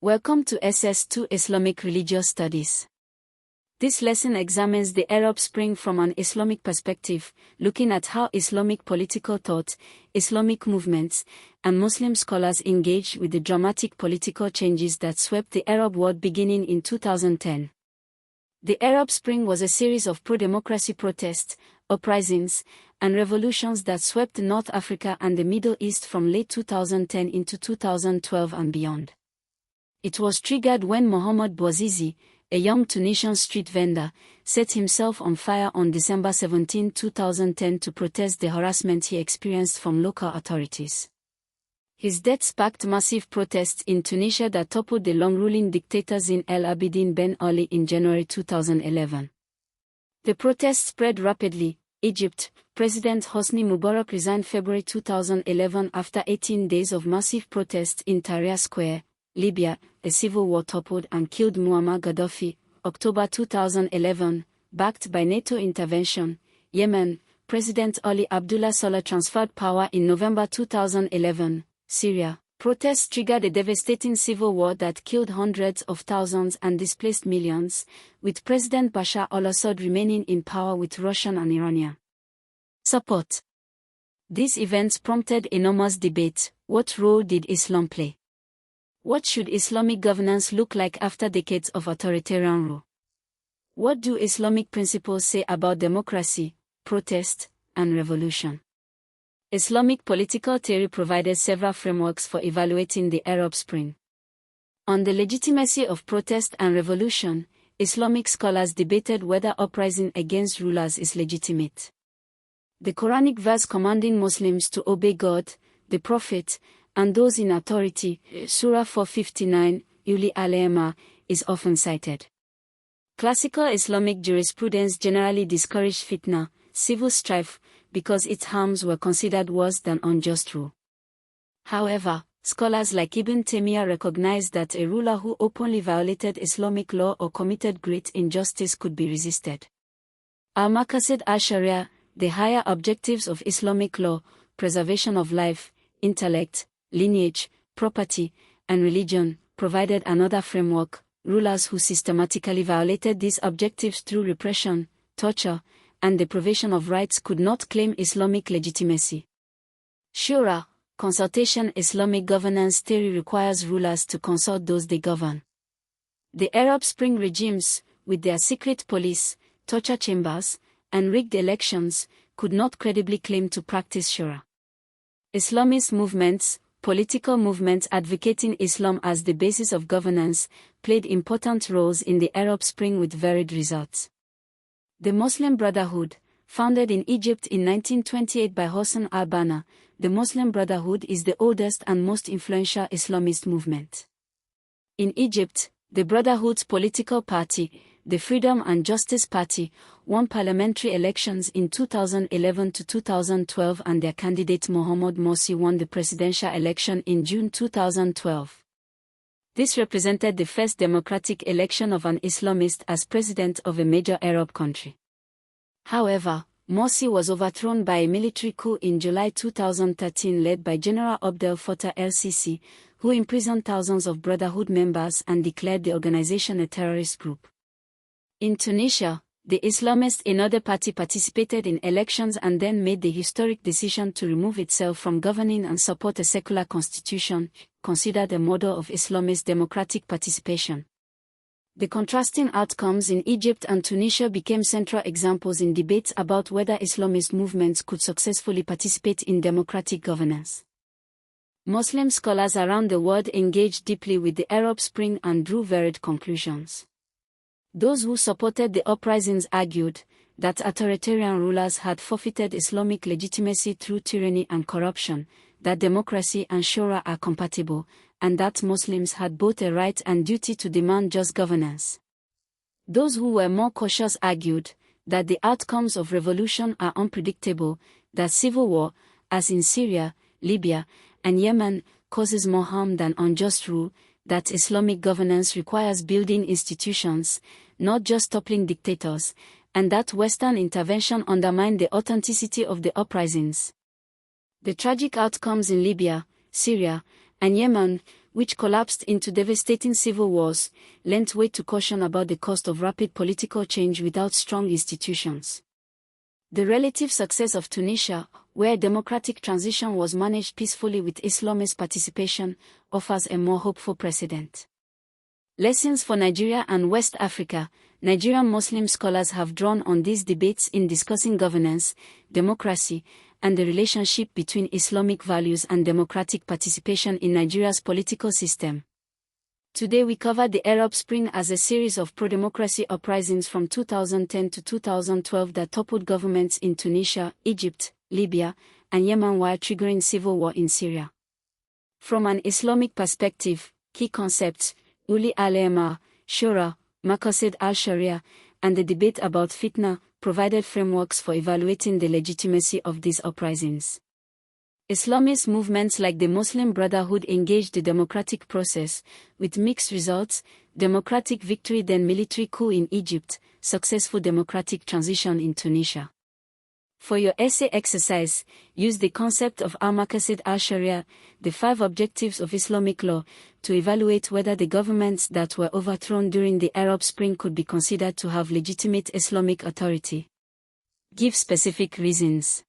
Welcome to SS2 Islamic Religious Studies. This lesson examines the Arab Spring from an Islamic perspective, looking at how Islamic political thought, Islamic movements, and Muslim scholars engaged with the dramatic political changes that swept the Arab world beginning in 2010. The Arab Spring was a series of pro-democracy protests, uprisings, and revolutions that swept North Africa and the Middle East from late 2010 into 2012 and beyond. It was triggered when Mohamed Bouazizi, a young Tunisian street vendor, set himself on fire on December 17, 2010 to protest the harassment he experienced from local authorities. His death sparked massive protests in Tunisia that toppled the long-ruling dictator Zine El Abidine Ben Ali in January 2011. The protests spread rapidly. Egypt, President Hosni Mubarak resigned February 2011 after 18 days of massive protests in Tahrir Square. Libya, a civil war toppled and killed Muammar Gaddafi, October 2011, backed by NATO intervention. Yemen, President Ali Abdullah Saleh transferred power in November 2011. Syria, protests triggered a devastating civil war that killed hundreds of thousands and displaced millions, with President Bashar al-Assad remaining in power with Russian and Iranian support. These events prompted enormous debate. What role did Islam play? What should Islamic governance look like after decades of authoritarian rule? What do Islamic principles say about democracy, protest, and revolution? Islamic political theory provided several frameworks for evaluating the Arab Spring. On the legitimacy of protest and revolution, Islamic scholars debated whether uprising against rulers is legitimate. The Quranic verse commanding Muslims to obey God, the Prophet, and those in authority, Surah 459, Uli al-Ema, is often cited. Classical Islamic jurisprudence generally discouraged fitna, civil strife, because its harms were considered worse than unjust rule. However, scholars like Ibn Taymiyyah recognized that a ruler who openly violated Islamic law or committed great injustice could be resisted. Al-Maqasid al-Sharia, the higher objectives of Islamic law, preservation of life, intellect, lineage, property, and religion, provided another framework. Rulers who systematically violated these objectives through repression, torture, and deprivation of rights could not claim Islamic legitimacy. Shura, consultation. Islamic governance theory requires rulers to consult those they govern. The Arab Spring regimes, with their secret police, torture chambers, and rigged elections, could not credibly claim to practice shura. Islamist movements, political movements advocating Islam as the basis of governance, played important roles in the Arab Spring with varied results. The Muslim Brotherhood, founded in Egypt in 1928 by Hossein al-Banna, the Muslim Brotherhood is the oldest and most influential Islamist movement. In Egypt, the Brotherhood's political party, the Freedom and Justice Party, won parliamentary elections in 2011 to 2012 and their candidate Mohamed Morsi won the presidential election in June 2012. This represented the first democratic election of an Islamist as president of a major Arab country. However, Morsi was overthrown by a military coup in July 2013 led by General Abdel Fattah el-Sisi, who imprisoned thousands of Brotherhood members and declared the organization a terrorist group. In Tunisia, the Islamist Ennahda party participated in elections and then made the historic decision to remove itself from governing and support a secular constitution, considered a model of Islamist democratic participation. The contrasting outcomes in Egypt and Tunisia became central examples in debates about whether Islamist movements could successfully participate in democratic governance. Muslim scholars around the world engaged deeply with the Arab Spring and drew varied conclusions. Those who supported the uprisings argued that authoritarian rulers had forfeited Islamic legitimacy through tyranny and corruption, that democracy and shura are compatible, and that Muslims had both a right and duty to demand just governance. Those who were more cautious argued that the outcomes of revolution are unpredictable, that civil war, as in Syria, Libya, and Yemen, causes more harm than unjust rule, that Islamic governance requires building institutions, not just toppling dictators, and that Western intervention undermined the authenticity of the uprisings. The tragic outcomes in Libya, Syria, and Yemen which collapsed into devastating civil wars, lent way to caution about the cost of rapid political change without strong institutions. The relative success of Tunisia, where democratic transition was managed peacefully with Islamist participation, offers a more hopeful precedent. Lessons for Nigeria and West Africa. Nigerian Muslim scholars have drawn on these debates in discussing governance, democracy, and the relationship between Islamic values and democratic participation in Nigeria's political system. Today we cover the Arab Spring as a series of pro-democracy uprisings from 2010 to 2012 that toppled governments in Tunisia, Egypt, Libya, and Yemen while triggering civil war in Syria. From an Islamic perspective, key concepts, Uli al-Amar, Shura, Maqasid al-Sharia, and the debate about fitna, provided frameworks for evaluating the legitimacy of these uprisings. Islamist movements like the Muslim Brotherhood engaged the democratic process, with mixed results: democratic victory then military coup in Egypt, successful democratic transition in Tunisia. For your essay exercise, use the concept of al-Maqasid al-Sharia, the 5 objectives of Islamic law, to evaluate whether the governments that were overthrown during the Arab Spring could be considered to have legitimate Islamic authority. Give specific reasons.